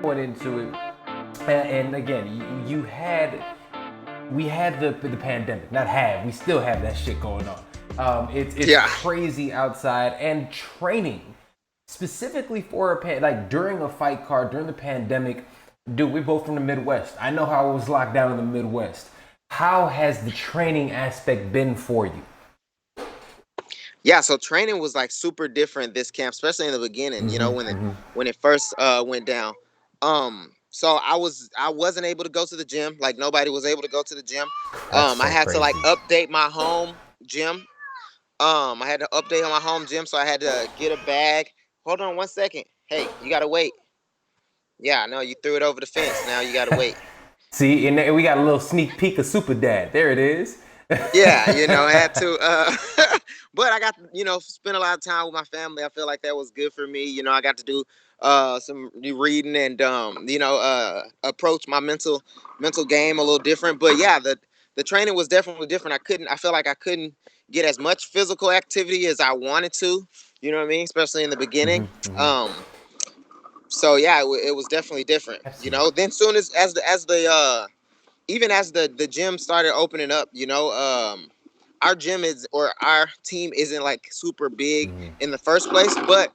Going into it, and again, we had the pandemic. Not have, we still have that shit going on. It's Yeah. crazy outside, and training specifically for like during a fight card during the pandemic. Dude, we're both from the Midwest. I know how it was locked down in the Midwest. How has the training aspect been for you? Yeah, so training was like super different this camp, especially in the beginning, Mm-hmm, mm-hmm. when it first went down. So I wasn't able to go to the gym. Like nobody was able to go to the gym. That's I so had to like crazy. update my home gym. I had to update on my home gym, so I had to get a bag. Hold on 1 second. Hey, you gotta wait. Yeah, no, you threw it over the fence. Now you gotta wait. See, and we got a little sneak peek of Super Dad. There it is. Yeah, I had to but I got spend a lot of time with my family. I feel like that was good for me. I got to do some reading and approach my mental game a little different. But yeah, the training was definitely different. I feel like I couldn't get as much physical activity as I wanted to, you know what I mean, especially in the beginning. Mm-hmm, mm-hmm. So yeah, it was definitely different. Absolutely. Then soon as the even as the gym started opening up, our gym is or our team isn't like super big Mm-hmm. in the first place, but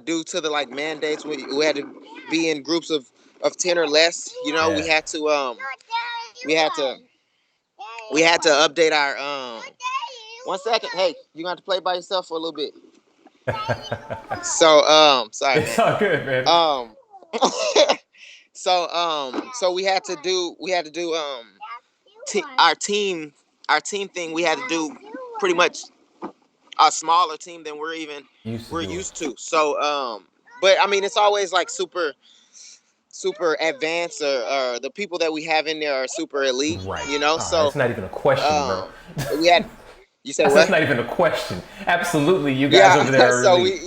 due to the like mandates, we had to be in groups of 10 or less. We Yeah. had to we had to we had to update our 1 second. Hey, you're gonna have to play by yourself for a little bit. So sorry It's man. all good, man. Um so we had to do our team thing. We had to do pretty much a smaller team than Used to we're do it. used to. So but I mean it's always like super advanced, or the people that we have in there are super elite, Right. so It's not even a question, bro. um we had you say That's what? not even a question. Absolutely, you guys Yeah. over there are So elite.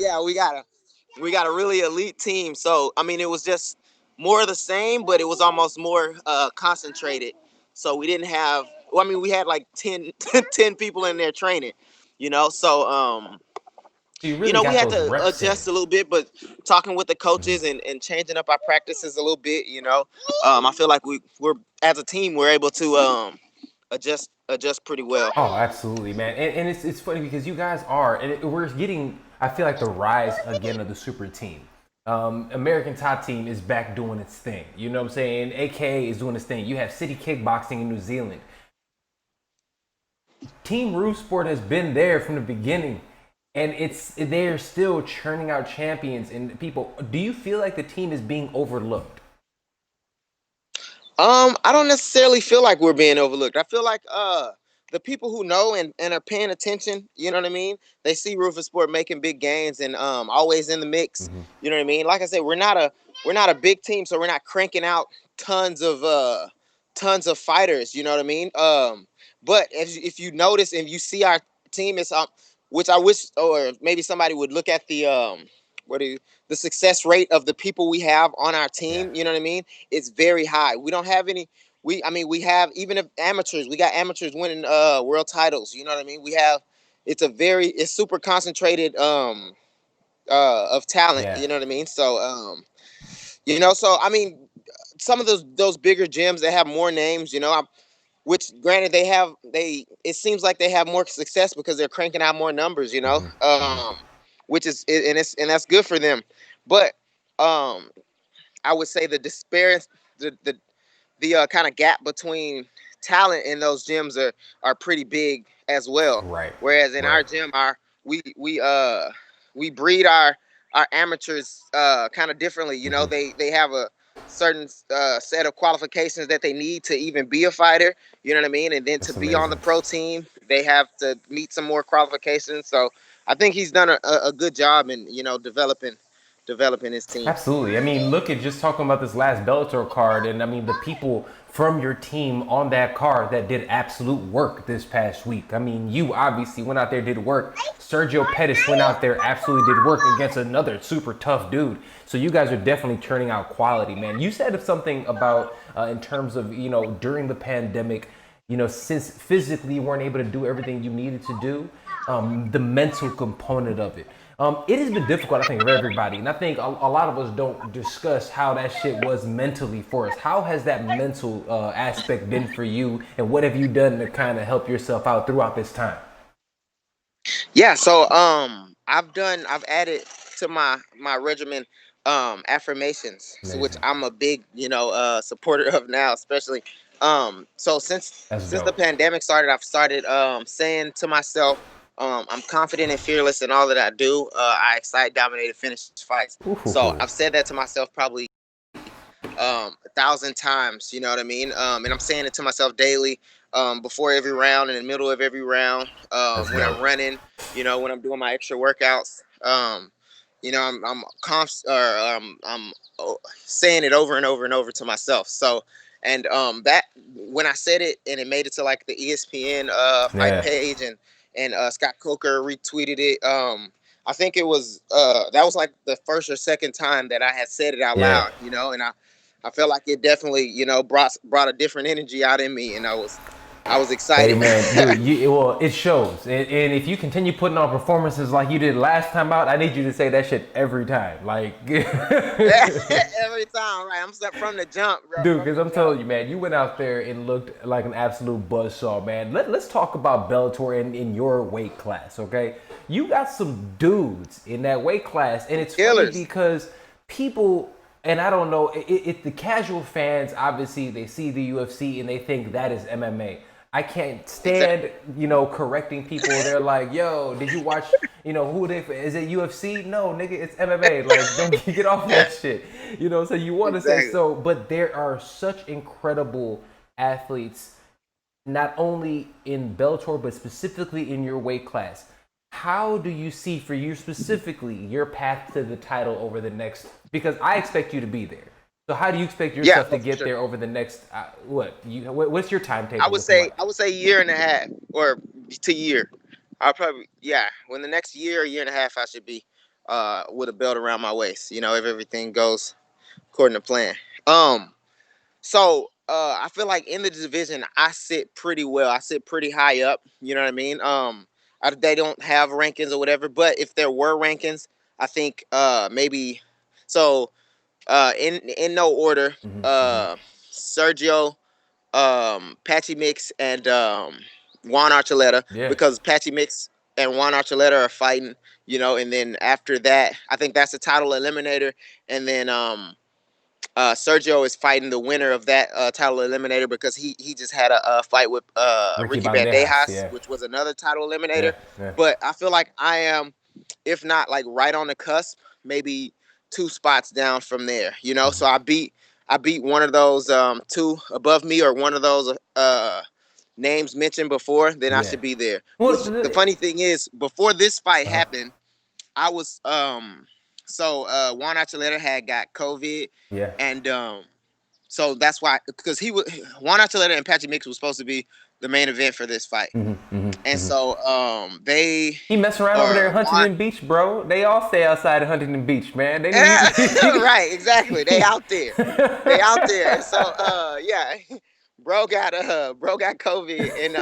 we got a really elite team. So I mean it was just more of the same, but it was almost more concentrated. So we didn't have well, I mean we had like 10 10 people in there training, so You really we got had those to reps in. adjust a little bit, but talking with the Mhm. coaches and changing up our practices a little bit, I feel like we're as a team we're able to adjust pretty well. Oh, absolutely, man. And it's funny because you guys are, and we're getting, I feel like the rise again of the super team. American Top Team is back doing its thing. You know what I'm saying? AKA is doing its thing. You have City Kickboxing in New Zealand. Team Roof Sport has been there from the beginning, and they're still churning out champions and people. Do you feel like the team is being overlooked? I don't necessarily feel like we're being overlooked. I feel like the people who know and are paying attention, you know what I mean? They see Rufus Sport making big gains and always in the mix. Mm-hmm. You know what I mean? Like I said, we're not a big team, so we're not cranking out tons of tons of fighters, you know what I mean? But if you notice and you see our team is which I wish or maybe somebody would look at what do you, the success rate of the people we have on our Yeah. team, you know what I mean? It's very high. We don't have any. We have even if amateurs. We got amateurs winning world titles. You know what I mean? We have. It's super concentrated of talent. Yeah. You know what I mean? So so I mean, some of those bigger gyms that have more names. Which granted it seems like they have more success because they're cranking out more numbers. Mm-hmm. Mm-hmm. Which is and that's good for them, but um I would say the despair, the kind of gap between talent in those gyms are pretty big as well. Right. Whereas in Right. our gym, we breed our amateurs kind of differently. Mm-hmm. They have a certain set of qualifications that they need to even be a fighter. You know what I mean? And then to That's be on the amazing. pro team, they have to meet some more qualifications. So I think he's done a good job in developing his team. Absolutely. I mean, look at just talking about this last Bellator card, and I mean the people from your team on that card that did absolute work this past week. I mean, you obviously went out there did work. Sergio Pettis went out there absolutely did work against another super tough dude. So you guys are definitely turning out quality, man. You said something about in terms of during the pandemic, since physically you weren't able to do everything you needed to do, the mental component of it. It has been difficult, I think, for everybody, and I think a lot of us don't discuss how that shit was mentally for us. How has that mental aspect been for you, and what have you done to kind of help yourself out throughout this time? Yeah, so I've added to my regimen affirmations, so which Amazing. I'm a big, supporter of now, especially so That's since the dope. pandemic started, I've started saying to myself, I'm confident and fearless in all that I do. I excite, dominate, and finish fights. So Ooh. I've said that to myself probably 1,000 times. You know what I mean? And I'm saying it to myself daily, before every round, in the middle of every round, That's when I'm dope. running, when I'm doing my extra workouts. I'm saying it over and over and over to myself. So, and that when I said it and it made it to like the ESPN fight Yeah. page, and Scott Coker retweeted it. I think it was that was like the first or second time that I had said it out Yeah. loud, and I felt like it definitely, brought a different energy out in me, and I was Hey excited. man, dude, well, it shows. And if you continue putting on performances like you did last time out, I need you to say that shit every time. Like, Every time, right? I'm from the jump, bro, dude, from because the I'm jump. telling you, man, you went out there and looked like an absolute buzzsaw, man. Let's talk about Bellator in your weight class, okay? You got some dudes in that weight class, and Some it's funny killers. because people, and I don't know, if the casual fans, obviously, they see the UFC and they think that is MMA. I can't stand, Exactly. correcting people. They're like, "Yo, did you watch? Who they? Is it UFC? No, nigga, it's MMA. Like, don't get off that shit. So you want to say Exactly. so, but there are such incredible athletes, not only in Bellator but specifically in your weight class. How do you see for you specifically your path to the title over the next? Because I expect you to be there. So how do you expect Yeah, yourself to no, for get sure. there over the next? What's your I timetable would looking say like? I would say year and a half or to year. I'll probably, yeah. When the next year and a half, I should be with a belt around my waist. If everything goes according to plan. Um, So I feel like in the division I sit pretty well. I sit pretty high up. You know what I mean? They don't have rankings or whatever, but if there were rankings, I think maybe so. In no order, Sergio, Patchy Mix, and Juan Archuleta, Yeah. because Patchy Mix and Juan Archuleta are fighting. And then after that, I think that's the title eliminator, and then Sergio is fighting the winner of that title eliminator, because he just had a fight with Ricky Ricky Bandejas. Bandejas, Yeah. which was another title eliminator. Yeah. Yeah. But I feel like I am, if not like right on the cusp, maybe two spots down from there. So I beat one of those two above me, or one of those names mentioned before, then I Yeah. should be there. Well, Which the funny thing is, before this fight happened, I was Juan Archuleta had got COVID, yeah. and so that's why, because he was Juan Archuleta and Patrick Mix was supposed to be the main event for this fight, and so they He mess around over there or at Juan. Huntington Beach, bro. They all stay outside of Huntington Beach, man. Right, exactly. They out there. They out there. And so yeah, bro got COVID, and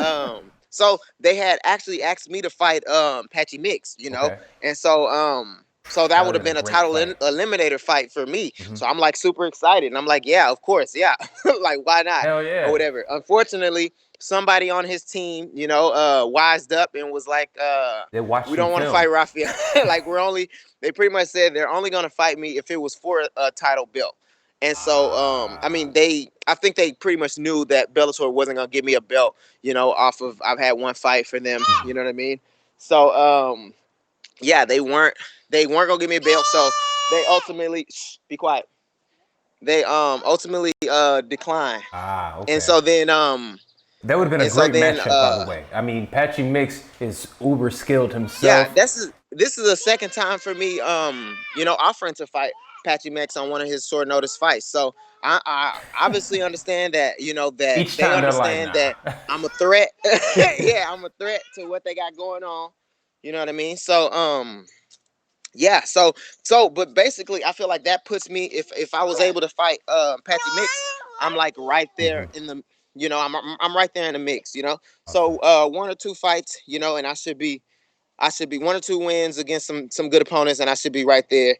so they had actually asked me to fight Patchy Mix, Okay. And so that That would would have have been been a a great title fight. eliminator fight for me. So I'm like super excited. And I'm like, yeah, of course, yeah. Like, why not? Hell Or yeah. whatever. Unfortunately, somebody on his team, wised up and was like, They watched we some don't want to film. fight Rafael. Like, they pretty much said they're only gonna fight me if it was for a title belt. And so, I mean, I think they pretty much knew that Bellator wasn't gonna give me a belt, off of I've had one fight for them. You know what I mean? So, yeah, they weren't gonna give me a belt. So they ultimately, be quiet. They ultimately declined. And Okay. so then, That would have been a and so great then, matchup, by the way. I mean, Patchy Mix is uber skilled yeah, himself. this is the second time for me, offering to fight Patchy Max on one of his short notice fights. So I obviously understand that, that Each they time they're like, understand nah. that I'm a threat. Yeah, I'm a threat to what they got going on. You know what I mean? So yeah, but basically I feel like that puts me, if I was able to fight Patchy Mix, I'm like right there in the, I'm right there in the mix. So Okay. one or two fights, and I should be I should be 1 or 2 wins against some good opponents, and I should be right there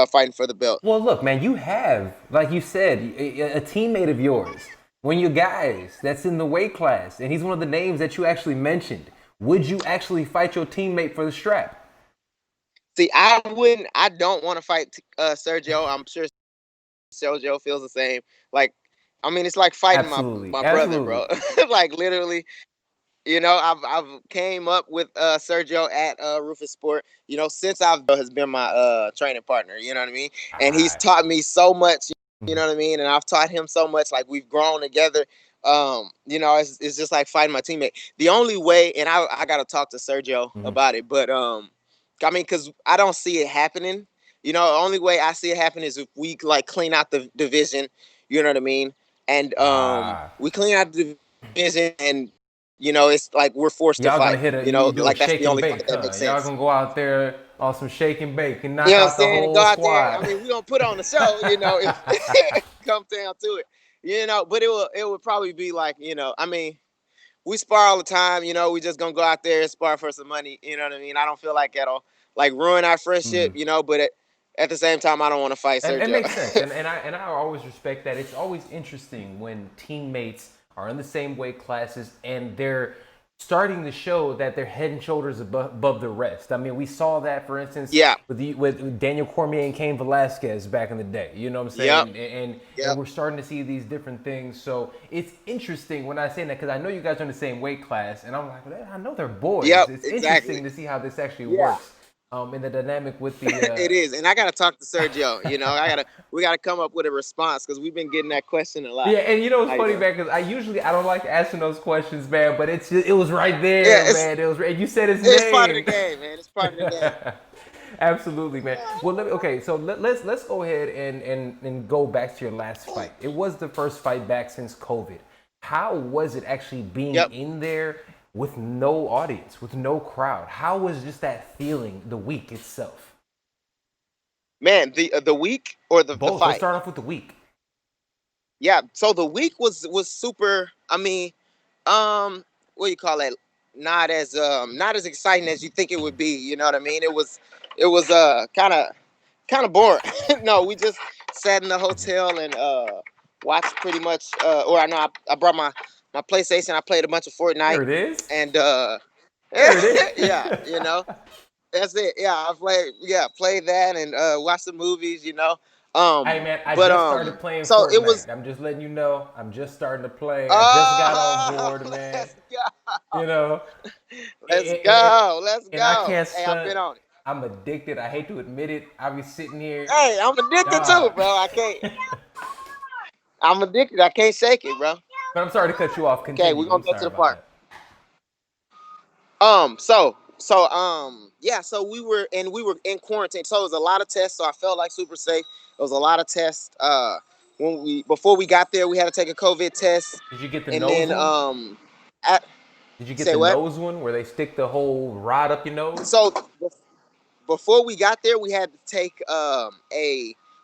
fighting for the belt. Well, look, man, you have, like you said, a teammate of yours, one of your guys that's in the weight class, and he's one of the names that you actually mentioned. Would you actually fight your teammate for the strap? See, I wouldn't. I don't want to fight Sergio. I'm sure Sergio feels the same. Like, I mean, it's like fighting Absolutely, my brother, absolutely. bro. Like literally, I've came up with Sergio at Rufus Sport. Since I've has been my training partner. You know what I mean? And he's Ah, taught me so much. You mhm, know what I mean? And I've taught him so much. Like we've grown together. It's just like fighting my teammate. The only way, and I got to talk to Sergio mhm. about it, but I mean, because I don't see it happening. The only way I see it happen is if we like clean out the division. You know what I mean? And Ah, we clean out the division, and it's like we're forced to y'all gonna fight. hit a you do a Like that's shake the and only fight bake, that huh? makes Y'all sense. gonna go out there on some shake and bake and You knock know what I'm out the saying? And go whole out there. I squad. mean, we gonna put on the show. If it comes down to it. But it would probably be like I mean, we spar all the time. We just gonna go out there and spar for some money. You know what I mean? I don't feel like that'll like ruin our friendship. Mhm. But at the same time, I don't want to fight And it Sergio. makes sense, and I always respect that. It's always interesting when teammates are in the same weight classes and they're starting to show that they're head and shoulders above the rest. I mean, we saw that, for instance, Yeah. with Daniel Cormier and Cain Velasquez back in the day. You know what I'm Yep. saying? And Yep. we're starting to see these different things. So it's interesting when I say that because I know you guys are in the same weight class, and I'm like, well, I know they're boys. Yep. It's Exactly. interesting to see how this actually Yeah. works. In the dynamic with the It is, and I gotta talk to Sergio. We gotta come up with a response because we've been getting that question a lot. Yeah, and you know what's How you funny, doing? man? Because I don't like asking those questions, man. But it was right Yeah, there, it's man. It was right. You said his it's part of the name. game, man. It's part of the game. Absolutely, man. Well, okay. So let's go ahead and go back to your last fight. It was the first fight back since COVID. How was it actually being Yep, in there with no audience, with no crowd? How was just that feeling the week itself? man. The week or the Both. Let's fight? start off with the week. Yeah. So the week was super. I mean, what do you call it? Not as exciting as you think it would be. You know what I mean? It was kind of boring. No, we just sat in the hotel and watched pretty much. Or I know I brought my PlayStation. I played a bunch of Fortnite, There it is. and There it yeah, is. that's it. Yeah, played that and watched the movies. Hey man, I But just started playing so it was. Fortnite. I'm just letting you know. I'm just starting to play. I just got on board, man. Let's go. You know, Let's and, and, go. Let's and I go. can't Hey, I've stunt. been on it. I'm addicted. I hate to admit it. I be sitting here, Hey, I'm addicted too, dog. bro. I can't. I'm addicted. I can't shake it, bro. But I'm sorry to cut you off. Okay, we're Continue. I'm gonna get to sorry the about part. that. Yeah, so we were in quarantine. So it was a lot of tests. So I felt like super safe. It was a lot of tests. Before we got there, we had to take a COVID test, Did you get the and nose then one? at, Did you get say the what? nose one where they stick the whole rod up your nose? So before we got there, we had to take a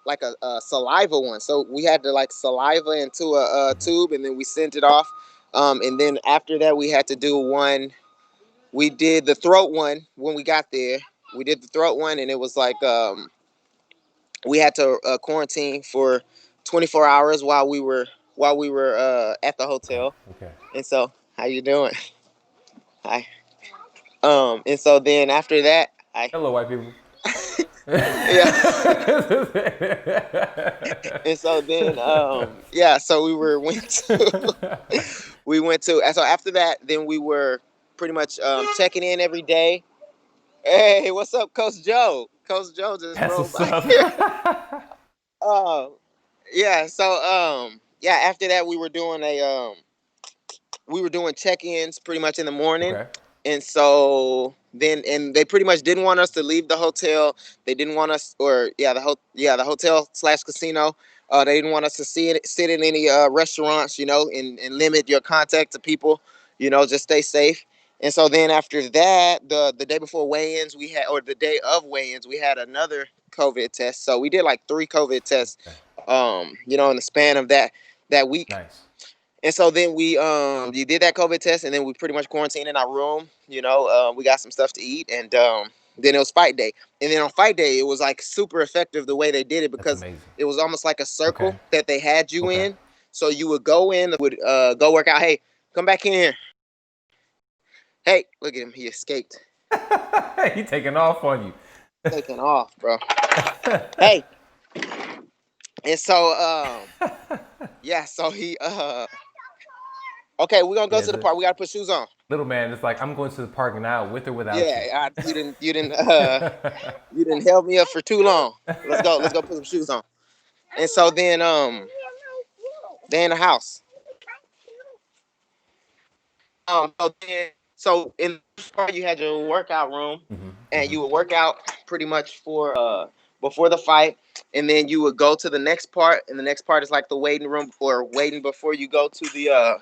like a saliva one. So we had to like saliva into a tube, and then we sent it off. And then after that, we had to do one. We did the throat one when we got there. We did the throat one, and it was like we had to quarantine for 24 hours while we were at the Okay. hotel. Okay. And so, how you doing? Hi. And so then after that, I Hello, white people. yeah. And so then yeah, so we went to and so after that, then we were pretty much checking in every day. Hey, what's up, Coach Joe? Coach Joe just That's rolled what's by up. here. Uh, yeah, so yeah, after that we were doing check-ins pretty much in the morning. Okay. And so then and they pretty much didn't want us to leave the hotel. They didn't want us or the hotel slash casino. They didn't want us to sit in any restaurants, and limit your contact to people, just stay safe. And so then after that, the day before weigh-ins, or the day of weigh-ins, we had another COVID test. So we did like 3 COVID tests, in the span of that week. Nice. And so then you did that COVID test, and then we pretty much quarantined in our room. We got some stuff to eat, and then it was fight day. And then on fight day, it was like super effective the way they did it, That's because amazing. it was almost like a Okay. circle that they had you Okay. in. So you would go in, would go work out. Hey, come back in here. Hey, look at him. He escaped. He taking off on you. Taking off, bro. Hey. And so yeah, so he okay, we're gonna go Yeah, to the park. We gotta put shoes on. little man is like, I'm going to the park now, with or without you. Yeah, you didn't help me up for too long. Let's go put some shoes on. And so then they're in the house. So in this part you had your workout room, and you would work out pretty much for before the fight, and then you would go to the next part, and the next part is like the waiting room, or waiting before you go to the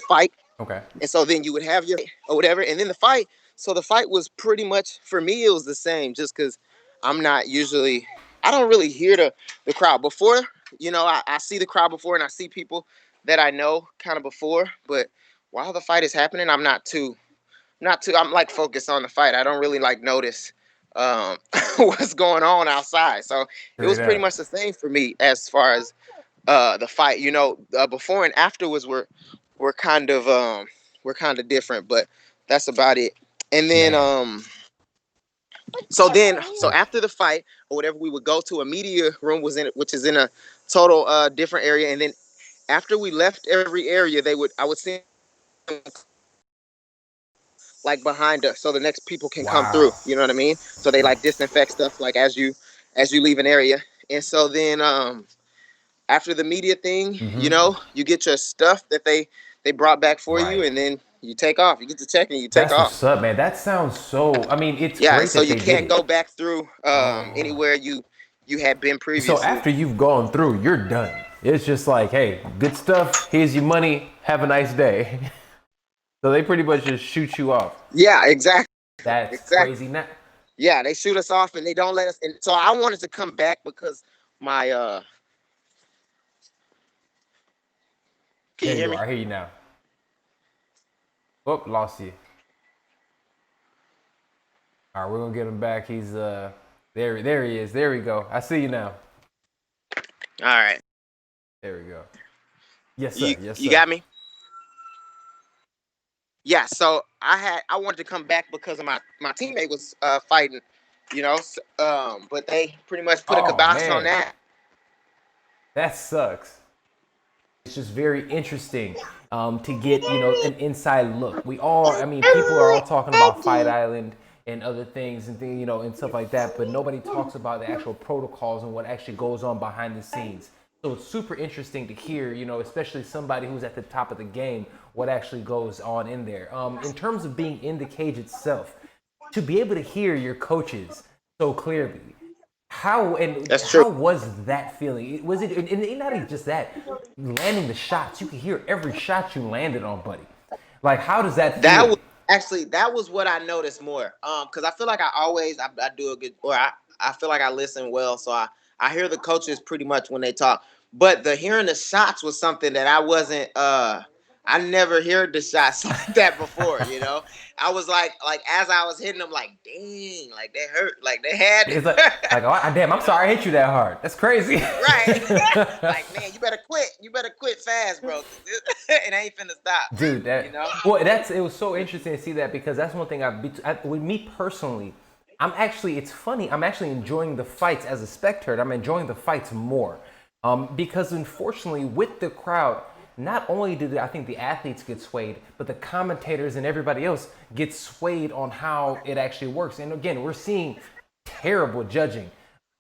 fight. Okay. And so then you would have your or whatever, and then the fight. So the fight was pretty much, for me, it was the same, just because I'm not usually, I don't really hear the crowd before. I see the crowd before, and I see people that I know kind of before, but while the fight is happening, I'm like focused on the fight. I don't really like notice what's going on outside. So it was Straight pretty up. much the same for me as far as the fight. Before and afterwards were kind of different, but that's about it. And then Man. so after the fight or whatever, we would go to a media room, which is in a total different area. And then after we left every area, I would see them, like, behind us, so the next people can come through. Wow. You know what I mean? So they like disinfect stuff, like, as you leave an area. And so then after the media thing, you get your stuff that they brought back for you, Right. and then you take off. You get to check and you take That's off. what's up, man. That sounds so. I mean, it's Yeah, great so that you they did can't it. go back through Oh. anywhere you had been So previously. after you've gone through, you're done. It's just like, hey, good stuff. Here's your money. Have a nice day. So they pretty much just shoot you off. Yeah, exactly. That's Exactly. crazy. Now, Yeah, they shoot us off and they don't let us. And so I wanted to come back because my can there you hear you me? are. I hear you now. Oh, lost you. All right, we're gonna get him back. He's there he is. There we go. I see you now. All right. There we go. Yes, sir. Yes, sir. You got me? Yeah, so I wanted to come back because of my teammate was fighting, but they pretty much put a Oh kibosh on man, that. that sucks. It's just very interesting to get an inside look. I mean, people are all talking about Fight Island and other things and things, and stuff like that, but nobody talks about the actual protocols and what actually goes on behind the scenes. So it's super interesting to hear, especially somebody who's at the top of the game, what actually goes on in there. In terms of being in the cage itself, to be able to hear your coaches so clearly, how was that feeling? Was it, and not even just that, landing the shots? You could hear every shot you landed on, buddy. Like, how does that feel? That was what I noticed more. Because I feel like I do a good, or I feel like I listen well, so I hear the coaches pretty much when they talk. But the hearing the shots was something that I never heard the shots like that before. I was like as I was hitting them, like, dang, like they hurt, like they had. It's like, oh damn, I'm sorry I hit you that hard. That's crazy. Right. Like, man, you better quit. You better quit fast, bro. It ain't finna stop. Dude, well, it was so interesting to see that, because that's one thing with me personally, it's funny, I'm actually enjoying the fights as a spectator. I'm enjoying the fights more. Because unfortunately with the crowd, not only do I think the athletes get swayed, but the commentators and everybody else get swayed on how it actually works. And again, we're seeing terrible judging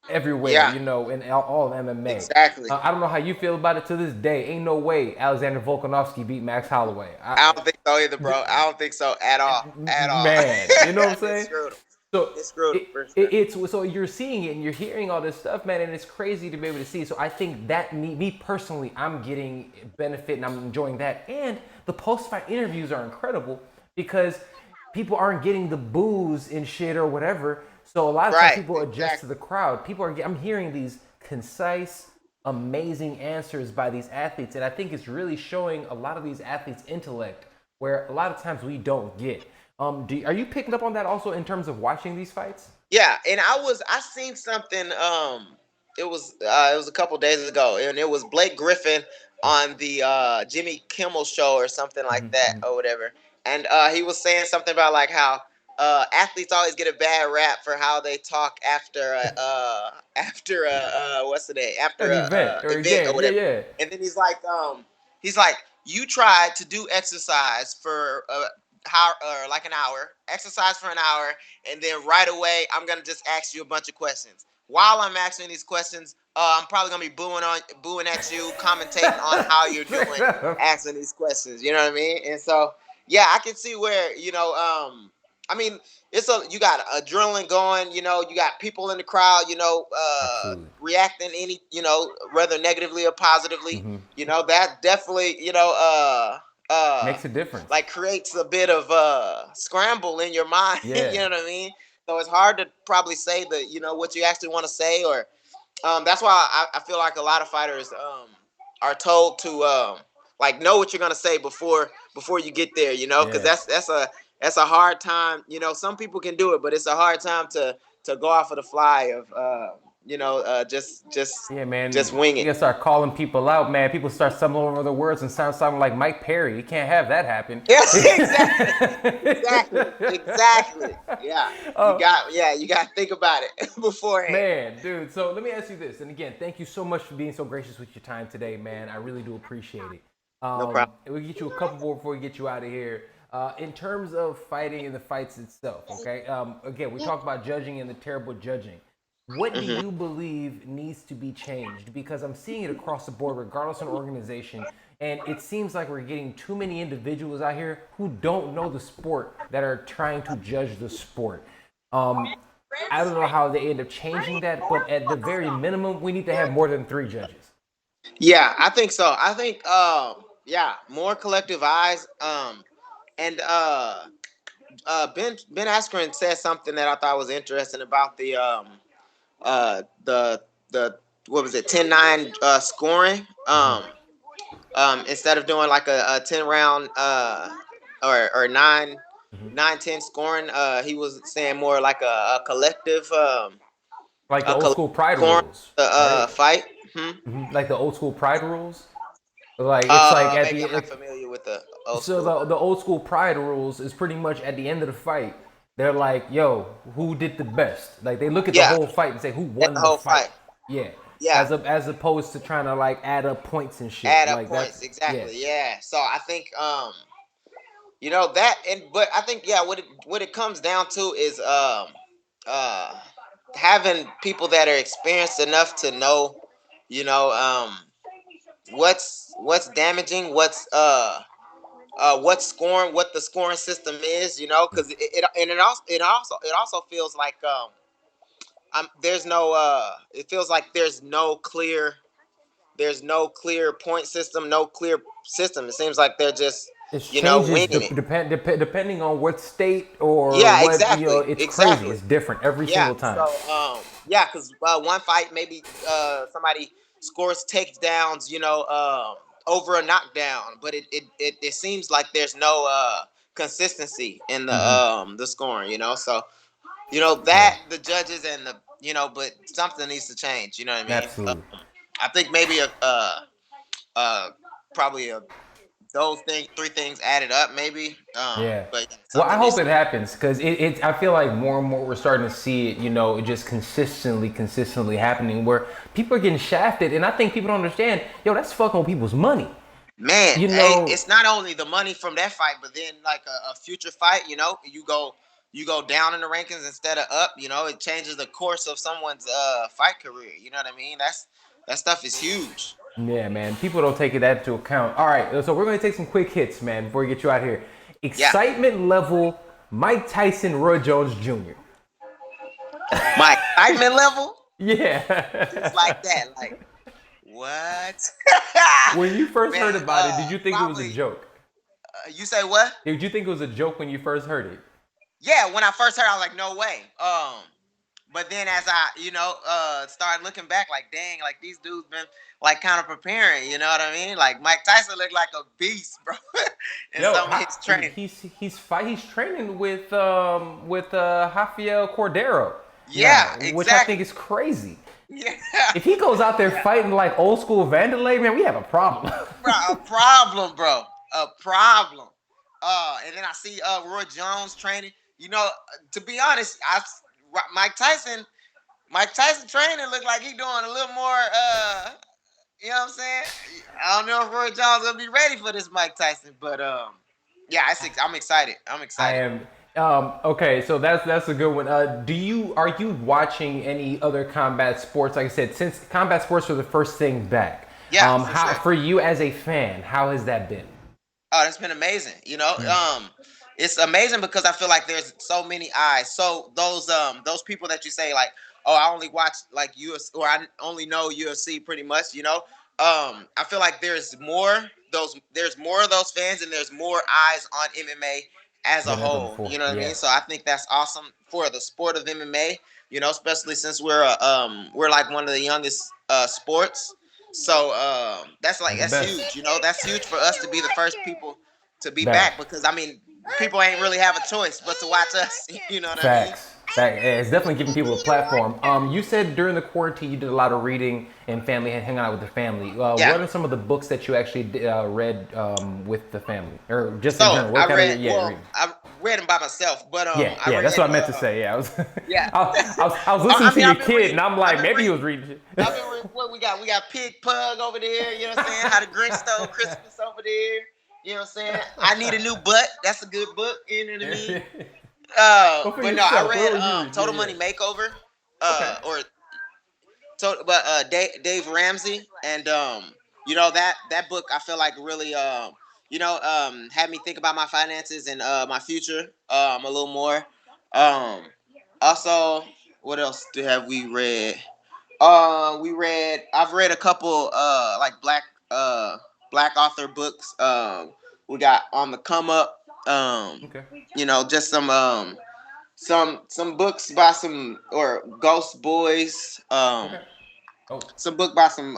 everywhere, Yeah. in all of MMA. Exactly. I don't know how you feel about it to this day. Ain't no way Alexander Volkanovski beat Max Holloway. I don't think so either, bro. I don't think so at all. At all. Man, you know what I'm saying? So It's screwed for sure. so you're seeing it and you're hearing all this stuff, man, and it's crazy to be able to see. So I think that me personally, I'm getting benefit and I'm enjoying that. And the post-fight interviews are incredible because people aren't getting the boos and shit or whatever. So a lot of times people adjust to the crowd. I'm hearing these concise, amazing answers by these athletes, and I think it's really showing a lot of these athletes' intellect, where a lot of times we don't get. Are you picking up on that also in terms of watching these fights? Yeah, and I seen something. It was a couple days ago, and it was Blake Griffin on the Jimmy Kimmel show or something like that or whatever. And he was saying something about like how athletes always get a bad rap for how they talk after what's the name, after An event a or a event or game. Yeah, whatever. yeah. And then he's like you tried to do exercise for how like an hour, exercise for an hour, and then right away I'm gonna just ask you a bunch of questions. While I'm asking these questions, I'm probably gonna be booing at you, commentating on how you're doing, asking these questions. You know what I mean? And so, yeah, I can see where I mean, you got adrenaline going. You know, you got people in the crowd. You know, Absolutely. reacting whether negatively or positively. Mm-hmm. You know, that definitely Makes a difference. like creates a bit of scramble in your mind. You Yeah. know what I mean? So it's hard to probably say what you actually want to say, or that's why I feel like a lot of fighters are told to like know what you're gonna say before you get there. You know, because Yeah. that's a hard time. You know, some people can do it, but it's a hard time to go off of the fly of Yeah, man. just wing You it. gotta start calling people out, man. People start stumbling over the words and sounding like Mike Perry. You can't have that happen. Yeah, exactly. Yeah, you got to think about it beforehand. Man, dude. So let me ask you this, and again, thank you so much for being so gracious with your time today, man. I really do appreciate it. No problem. We'll get you a couple more before we get you out of here. In terms of fighting and the fights itself, okay. Again, we talked about judging and the terrible judging. What do you believe needs to be changed? Because I'm seeing it across the board, regardless of organization, and it seems like we're getting too many individuals out here who don't know the sport that are trying to judge the sport. I don't know how they end up changing that, but at the very minimum, we need to have more than 3 judges. Yeah, I think so. I think more collective eyes. And Ben Askren said something that I thought was interesting about the what was it 10-9 scoring. Instead of doing like a 10 round or 9-10 scoring, he was saying more like a collective Like the old school pride scoring rules, right? fight. Like the old school pride rules. Like it's like at Maybe the I'm not familiar with the old so school. the old school pride rules is pretty much at the end of the fight. They're like, yo, who did the best? Like they look at the whole fight and say who won the the whole fight. fight. Yeah. Yeah. As opposed to trying to like add up points and shit. Add up like points, exactly. Yeah. Yeah. So I think that, but I think what it comes down to is uh having people that are experienced enough to know, what's damaging, what's scoring, what the scoring system is, because it also feels like there's no it feels like there's no clear point system, no clear system. It seems like they're just It changes winging it. depending on what state or Yeah, what exactly. it's Exactly. crazy. It's different every Yeah. single time. So because one fight maybe somebody scores takedowns, over a knockdown, but it seems like there's no consistency in the scoring, So that the judges and but something needs to change. You know what I mean? Absolutely. I think maybe probably those 3 things added up, maybe. Yeah. But Well, I hope it happens because I feel like more and more we're starting to see it, it just consistently happening where people are getting shafted. And I think people don't understand, yo, that's fucking with people's money. Man, it's not only the money from that fight, but then like a future fight, you go down in the rankings instead of up, it changes the course of someone's fight career. You know what I mean? That stuff is huge. Yeah, man. People don't take that into account. All right, so we're going to take some quick hits, man, before we get you out here. Excitement level, Mike Tyson, Roy Jones Jr. My excitement level? Yeah. It's like that. Like, what? When you first heard about it, did you think it was a joke? You say what? Did you think it was a joke when you first heard it? Yeah, when I first heard it, I was like, no way. but then as I, started looking back, like, dang, like these dudes been like kind of preparing. You know what I mean? Like Mike Tyson looked like a beast, bro, in Yo, some of his training. he's training with Rafael Cordero Yeah, now, which I think exactly. is crazy. Yeah, If he goes out there yeah, fighting like old school Vanderlei, man, we have a problem. bro, a problem, bro, a problem. And then I see Roy Jones training. To be honest, Mike Tyson, Mike Tyson training looked like he doing a little more. You know what I'm saying? I don't know if Roy Jones will be ready for this Mike Tyson, but yeah, I'm excited. I'm I excited. am. Okay, so that's a good one. Are you watching any other combat sports? Like I said, since combat sports are the first thing back, Yeah, for how sure. for you as a fan, how has that been? Oh, that's been amazing. It's amazing because I feel like there's so many eyes. So those people that you say like, oh, I only watch like UFC or I only know UFC pretty much. I feel like there's more of those fans and there's more eyes on MMA as a Than ever whole. before. You know what I Yeah, mean? So I think that's awesome for the sport of MMA. Especially since we're like one of the youngest sports. So one of the that's best. huge. That's huge for us to be the first people to be That back because I mean people ain't really have a choice but to watch us. You know what I mean? facts. Fact. It's definitely giving people a platform. You said during the quarantine you did a lot of reading and family and hanging out with the family. Yeah. What are some of the books that you actually read with the family, or just in So general? What kind of reading? I read them by myself, but Yeah, I yeah, read that's what I meant to say. Yeah, yeah. I was listening to your I've been kid, and reading. I'm like, maybe he was reading I've shit. been reading what we got. We got Pig Pug over there. You know what I'm saying? How the Grinch Stole Christmas over there. You know what I'm saying? I Need a New Butt. That's a good book. You know what I mean? Go for But no, I yourself. What read was you reading? Yeah, Total yeah. Money Makeover. Okay. Or Dave Ramsey, and that book I feel like really had me think about my finances and my future a little more. Um, Also, what else have we read? I've read a couple like black author books. We got On the Come Up. Okay. Just some books by some or Ghost Boys. Okay. Oh, Some book by some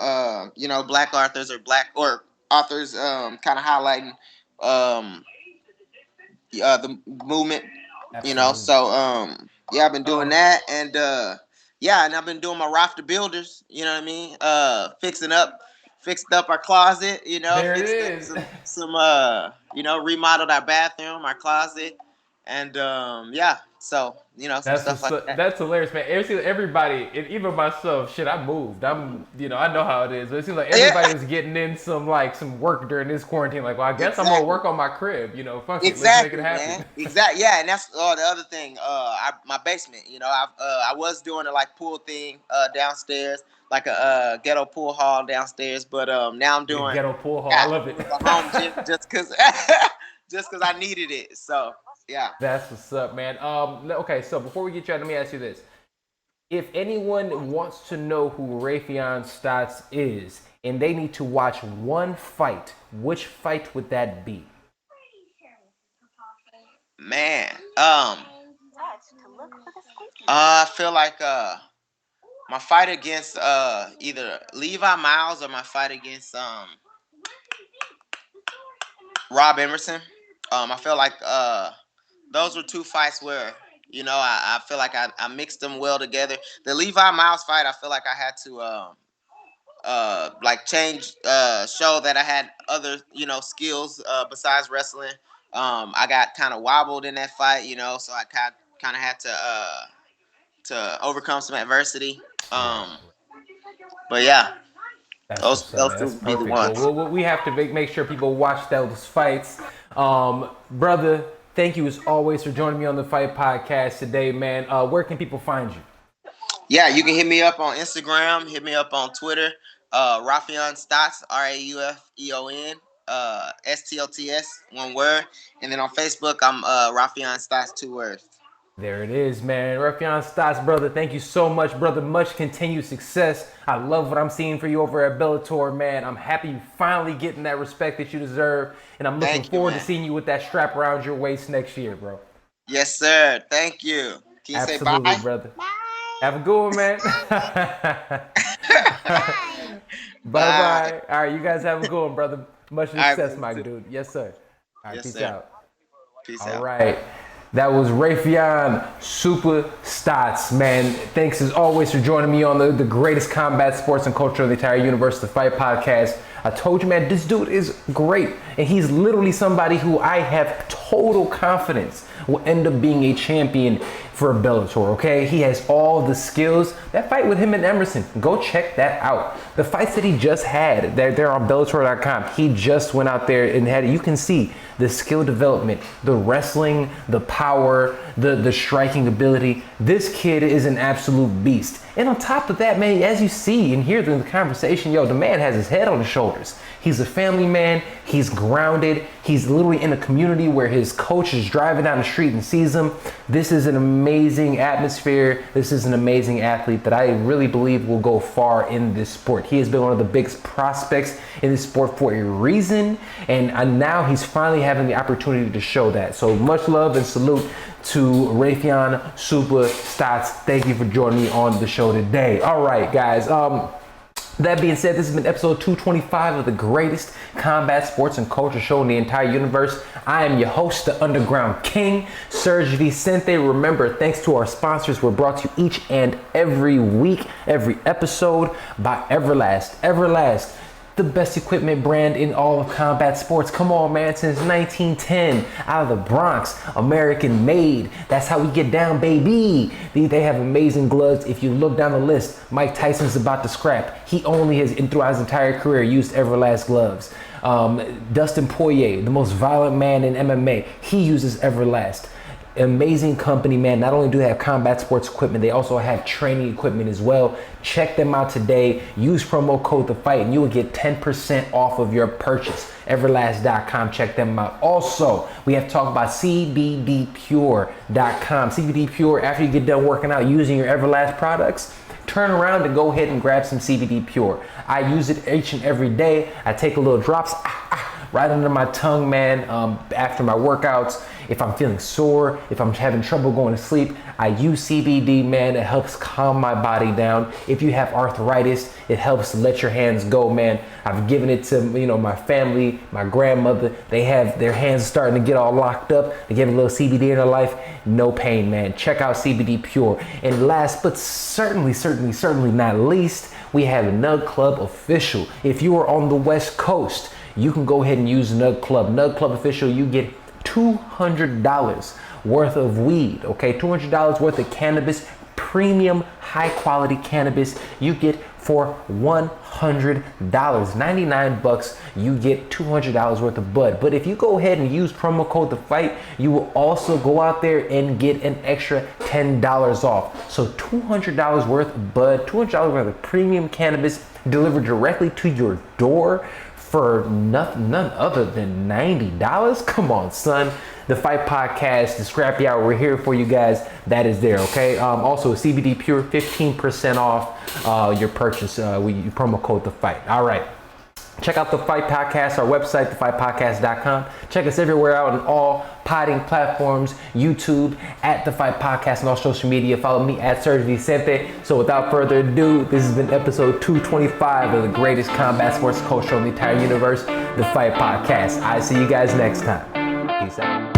black authors or black or authors kind of highlighting um the movement. absolutely. Yeah, I've been doing Um, that, and yeah, and I've been doing my Rafter builders. You know what I mean? Fixed up our closet. there it Fixed up is. some remodeled our bathroom, our closet, and yeah, so some stuff like that. That's hilarious, man. Everybody, and even myself, shit, I moved. I know how it is. But it seems like Yeah. everybody was getting in some work during this quarantine. Like, well, I guess I'm gonna Exactly. work on my crib. Fuck it, let's make it Exactly, happen. man. Exactly. Yeah, and that's the other thing. My basement. I was doing a like pool thing downstairs, like a ghetto pool hall downstairs, but now I'm The doing ghetto pool hall. I got love it. a home gym just cause just cause I needed it. So yeah. That's what's up, man. Okay, so before we get you out, let me ask you this: if anyone wants to know who RAUFEON STOTS is, and they need to watch one fight, which fight would that be? Man. I feel like my fight against either Levi Miles or my fight against Rob Emerson. I feel like those were two fights where I feel like I mixed them well together. The Levi Miles fight, I feel like I had to like change show that I had other skills besides wrestling. I got kind of wobbled in that fight, so I kind of had to overcome some adversity. Right. But yeah, That's those what's up, those man. two That's would be the perfect. Well, ones. we have to make sure people watch those fights. Brother, thank you as always for joining me on the Fight Podcast today, man. Where can people find you? Yeah, you can hit me up on Instagram, hit me up on Twitter, RAUFEON Stotts, RAUFEON, STOTS, one word. And then on Facebook, I'm RAUFEON Stotts, two words. There it is, man. RAUFEON STOTS, brother. Thank you so much, brother. Much continued success. I love what I'm seeing for you over at Bellator, man. I'm happy you finally getting that respect that you deserve. And I'm looking Thank you, forward to man. seeing you with that strap around your waist next year, bro. Yes, sir. Thank you. Can you say Absolutely, bye? brother. Have a good one, man. Bye. Bye. All right, you guys have a good one, brother. Much All right, success, man. my dude. Yes, sir. All right, Yes, peace sir. out. Peace All out. right. That was RAUFEON STOTS, man. Thanks as always for joining me on the greatest combat sports and culture in the entire universe, the Fight Podcast. I told you, man, this dude is great. And he's literally somebody who I have total confidence will end up being a champion for Bellator, okay? He has all the skills. That fight with him and Emerson, go check that out. The fights that he just had, they're on Bellator.com. He just went out there and had, you can see the skill development, the wrestling, the power, the striking ability. This kid is an absolute beast. And on top of that, man, as you see and hear during the conversation, yo, the man has his head on his shoulders. He's a family man. He's grounded. He's literally in a community where his coach is driving down the street and sees him. This is an amazing atmosphere. This is an amazing athlete that I really believe will go far in this sport. He has been one of the biggest prospects in this sport for a reason. And now he's finally having the opportunity to show that. So much love and salute to RAUFEON STOTS. Thank you for joining me on the show today. All right, guys. That being said, this has been episode 225 of the greatest combat sports and culture show in the entire universe. I am your host, the Underground King, Serg Vicente. Remember, thanks to our sponsors, we're brought to you each and every week, every episode by Everlast. Everlast, the best equipment brand in all of combat sports. Come on, man, since 1910, out of the Bronx, American made. That's how we get down, baby. They have amazing gloves. If you look down the list, Mike Tyson's about to scrap. He only has, throughout his entire career, used Everlast gloves. Dustin Poirier, the most violent man in MMA, he uses Everlast. Amazing company, man. Not only do they have combat sports equipment, they also have training equipment as well. Check them out today. Use promo code THEFIGHT and you will get 10% off of your purchase. Everlast.com. Check them out. Also, we have to talk about CBDPure.com. CBD Pure, after you get done working out using your Everlast products, turn around and go ahead and grab some CBD Pure. I use it each and every day. I take a little drops right under my tongue, man, after my workouts. If I'm feeling sore, if I'm having trouble going to sleep, I use CBD, man. It helps calm my body down. If you have arthritis, it helps let your hands go, man. I've given it to, my family, my grandmother. They have their hands starting to get all locked up. They give a little CBD in their life. No pain, man. Check out CBD Pure. And last, but certainly not least, we have Nug Club Official. If you are on the West Coast, you can go ahead and use Nug Club. Nug Club Official, you get $200 worth of weed, okay? $200 worth of cannabis, premium high quality cannabis you get for $100. $99, you get $200 worth of bud. But if you go ahead and use promo code THEFIGHT, you will also go out there and get an extra $10 off. So $200 worth of bud, $200 worth of premium cannabis delivered directly to your door for none other than $90. Come on, son. The Fight Podcast, the Scrappy Hour, we're here for you guys. That is there, okay? Also, CBD Pure, 15% off your purchase. You promo code THEFIGHT. All right. Check out the Fight Podcast, our website, thefightpodcast.com. Check us everywhere out on all potting platforms, YouTube, at The Fight Podcast, and all social media. Follow me at Serg Vicente. So without further ado, this has been episode 225 of the greatest combat sports culture in the entire universe, The Fight Podcast. I see you guys next time. Peace out.